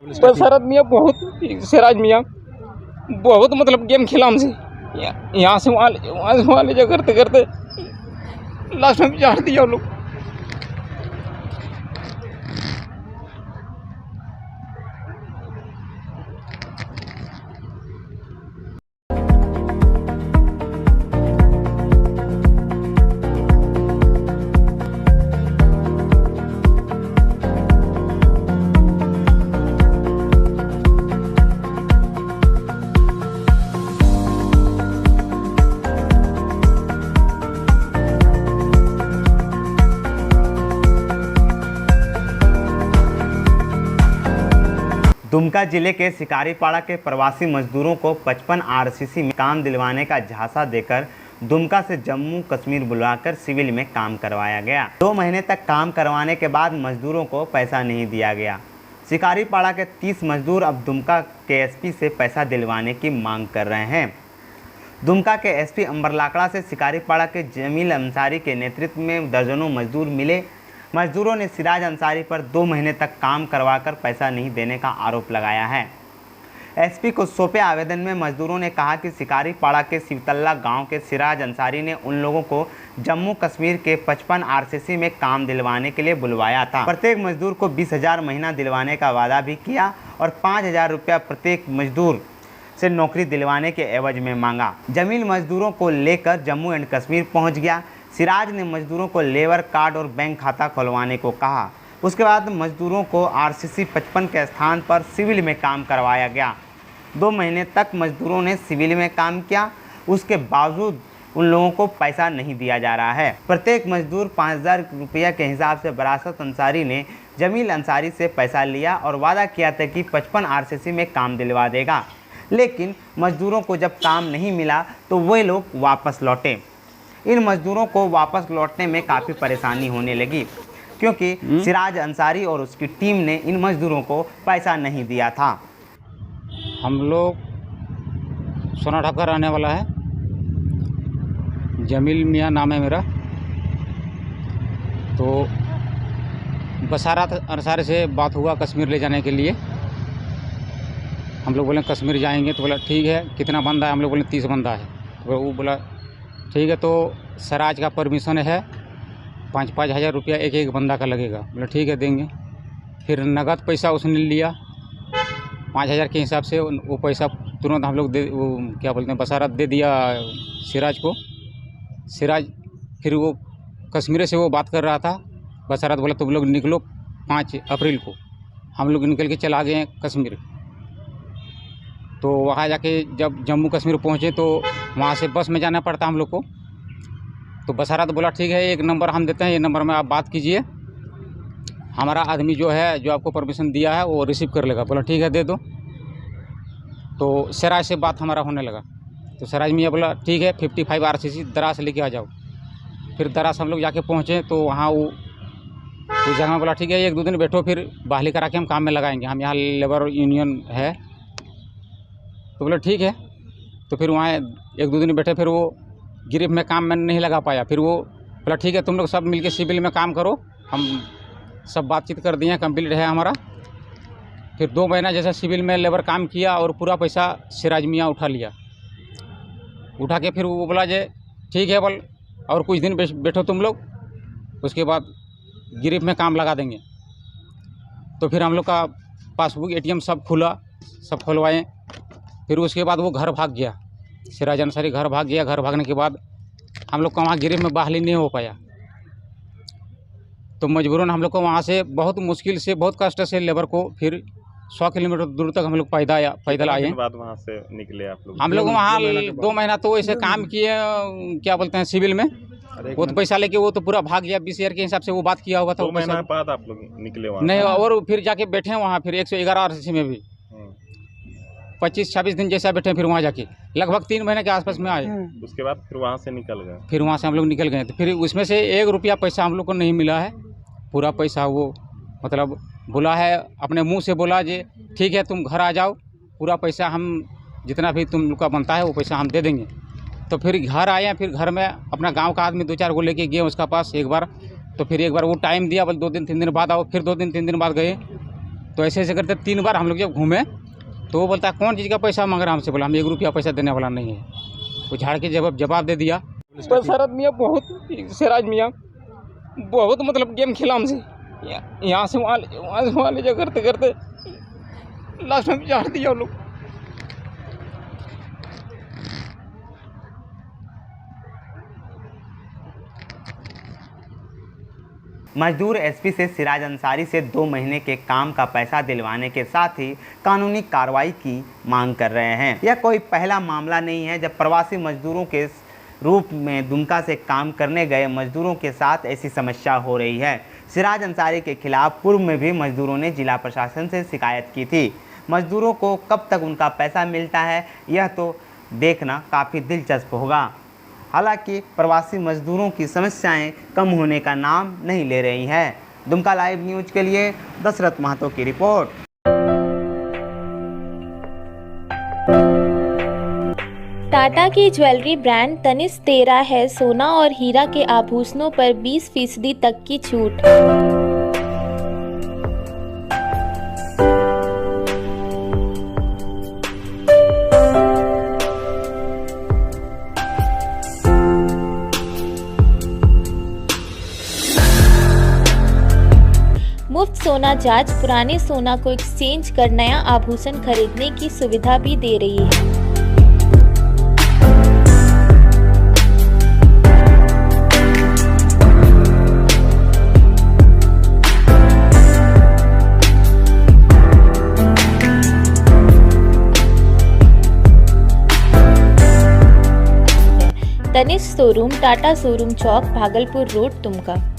बसरत मियाँ बहुत सिराज मियाँ बहुत मतलब गेम खेला हमसे। यहाँ से वहाँ ले जा करते करते लास्ट में चार दिया लोग। दुमका जिले के शिकारीपाड़ा के प्रवासी मजदूरों को 55 आरसीसी में काम दिलवाने का झांसा देकर दुमका से जम्मू कश्मीर बुलाकर सिविल में काम करवाया गया। 2 महीने तक काम करवाने के बाद मजदूरों को पैसा नहीं दिया गया। शिकारीपाड़ा के 30 मजदूर अब दुमका के एसपी से पैसा दिलवाने की मांग कर रहे हैं। दुमका के एसपी अंबर लाकड़ा से शिकारीपाड़ा के जमील अंसारी के नेतृत्व में दर्जनों मजदूर मिले। मजदूरों ने सिराज अंसारी पर 2 महीने तक काम करवाकर पैसा नहीं देने का आरोप लगाया है। एसपी को सौंपे आवेदन में मजदूरों ने कहा कि शिकारीपाड़ा के शिवतल्ला गांव के सिराज अंसारी ने उन लोगों को जम्मू कश्मीर के 55 आरसीसी में काम दिलवाने के लिए बुलवाया था। प्रत्येक मजदूर को 20,000 महीना दिलवाने का वादा भी किया और 5,000 रुपया प्रत्येक मजदूर से नौकरी दिलवाने के एवज में मांगा। जमील मजदूरों को लेकर जम्मू एंड कश्मीर पहुँच गया। सिराज ने मजदूरों को लेबर कार्ड और बैंक खाता खुलवाने को कहा। उसके बाद मजदूरों को आरसीसी 55 के स्थान पर सिविल में काम करवाया गया। 2 महीने तक मजदूरों ने सिविल में काम किया, उसके बावजूद उन लोगों को पैसा नहीं दिया जा रहा है। प्रत्येक मजदूर 5,000 रुपया के हिसाब से बरासत अंसारी ने जमील अंसारी से पैसा लिया और वादा किया था कि 55 आरसीसी में काम दिलवा देगा, लेकिन मजदूरों को जब काम नहीं मिला तो वे लोग वापस लौटे। इन मजदूरों को वापस लौटने में काफ़ी परेशानी होने लगी क्योंकि सिराज अंसारी और उसकी टीम ने इन मजदूरों को पैसा नहीं दिया था। हम लोग सोनाढाब का रहने वाला है, जमील मियाँ नाम है मेरा। तो बसारत अंसारी से बात हुआ कश्मीर ले जाने के लिए। हम लोग बोले कश्मीर जाएंगे, तो बोला ठीक है, कितना बंदा है? हम लोग बोले 30 बंदा है। तो वो बोला ठीक है, तो सराज का परमिशन है, 5-5 हज़ार रुपया एक बंदा का लगेगा। बोले ठीक है, देंगे। फिर नगद पैसा उसने लिया 5,000 के हिसाब से। वो पैसा तुरंत हम लोग दे, वो क्या बोलते हैं, बसारत दे दिया सिराज को। सिराज फिर वो कश्मीर से वो बात कर रहा था। बसारत बोला तुम लोग निकलो 5 अप्रैल को। हम लोग निकल के चला गए कश्मीर। तो वहाँ जाके जब जम्मू कश्मीर पहुँचे तो वहाँ से बस में जाना पड़ता हम लोग को। तो बसारत बोला ठीक है, एक नंबर हम देते हैं, ये नंबर में आप बात कीजिए, हमारा आदमी जो है जो आपको परमिशन दिया है वो रिसीव कर लेगा। बोला ठीक है, दे दो। तो सिराज से बात हमारा होने लगा। तो सिराज मियाँ बोला ठीक है, 55 आरसीसी दराज लेके आ जाओ। फिर दराज हम लोग जाके पहुँचे तो वहाँ वो उस जगह बोला ठीक है, 1-2 दिन बैठो, फिर बहाली करा के हम काम में लगाएंगे, हम यहाँ लेबर यूनियन है। तो बोले ठीक है। तो फिर वहाँ 1-2 दिन बैठे, फिर वो गिरिफ में काम में नहीं लगा पाया। फिर वो बोला ठीक है, तुम लोग सब मिलके सिविल में काम करो, हम सब बातचीत कर दिए, कंप्लीट है हमारा। फिर 2 महीना जैसा सिविल में लेबर काम किया और पूरा पैसा सिराज मियाँ उठा लिया। उठा के फिर वो बोला जे ठीक है, बोल और कुछ दिन बैठो तुम लोग, उसके बाद गिरिफ में काम लगा देंगे। तो फिर हम लोग का पासबुक ATM सब खुला, सब खुलवाएँ। फिर उसके बाद वो घर भाग गया, सिराज अंसारी घर भाग गया। घर भागने के बाद हम लोग का वहाँ गिरिफ में बहाली नहीं हो पाया। तो मजबूरन हम लोग को वहाँ से बहुत मुश्किल से, बहुत कष्ट से लेबर को फिर 100 किलोमीटर दूर तक हम लोग पैदल आए। बाद वहाँ से निकले आप लोग? हम लोग वहाँ 2 महीना तो वैसे काम किए, क्या बोलते हैं, सिविल में। वो तो पैसा लेके वो तो पूरा भाग गया, 20,000 के हिसाब से वो बात किया हुआ था। 2 महीना बाद आप लोग निकले वहाँ? नहीं, और फिर जाके बैठे वहाँ, फिर 111 आरसीसी में भी 25-26 दिन जैसा बैठे। फिर वहाँ जाके लगभग 3 महीने के आसपास में आए। उसके बाद फिर वहाँ से निकल गए? फिर वहाँ से हम लोग निकल गए। तो फिर उसमें से 1 रुपया पैसा हम लोग को नहीं मिला है। पूरा पैसा वो मतलब बोला है, अपने मुंह से बोला जे ठीक है तुम घर आ जाओ, पूरा पैसा हम जितना भी तुम लोग का बनता है वो पैसा हम दे देंगे। तो फिर घर आए। फिर घर में अपना गाँव का आदमी 2-4 को लेके गए उसका पास एक बार। तो फिर एक बार वो टाइम दिया, बोल 2 दिन 3 दिन बाद आओ। फिर 2 दिन 3 दिन बाद गए। तो ऐसे ऐसे करते 3 बार हम लोग जब घूमे तो वो बोलता है कौन चीज़ का पैसा मांग रहा है हमसे। बोला हम 1 रुपया पैसा देने वाला नहीं है। वो झाड़ के जवाब दे दिया। पर शरद मियाँ बहुत, सिराज मियाँ बहुत मतलब गेम खेला हमसे। यहाँ से वहाँ ले जा करते करते लास्ट में झाड़ दिया वो लोग। मजदूर एसपी से सिराज अंसारी से 2 महीने के काम का पैसा दिलवाने के साथ ही कानूनी कार्रवाई की मांग कर रहे हैं। यह कोई पहला मामला नहीं है जब प्रवासी मजदूरों के रूप में दुमका से काम करने गए मजदूरों के साथ ऐसी समस्या हो रही है। सिराज अंसारी के खिलाफ पूर्व में भी मजदूरों ने जिला प्रशासन से शिकायत की थी। मजदूरों को कब तक उनका पैसा मिलता है यह तो देखना काफ़ी दिलचस्प होगा। हालांकि प्रवासी मजदूरों की समस्याएं कम होने का नाम नहीं ले रही हैं। दुमका लाइव न्यूज के लिए दशरथ महतो की रिपोर्ट। टाटा की ज्वेलरी ब्रांड तनिष्क 13 है सोना और हीरा के आभूषणों पर 20% तक की छूट। मुफ्त सोना जांच, पुराने सोना को एक्सचेंज कर नया आभूषण खरीदने की सुविधा भी दे रही है। तनिष्क शोरूम, टाटा शोरूम चौक, भागलपुर रोड, दुमका।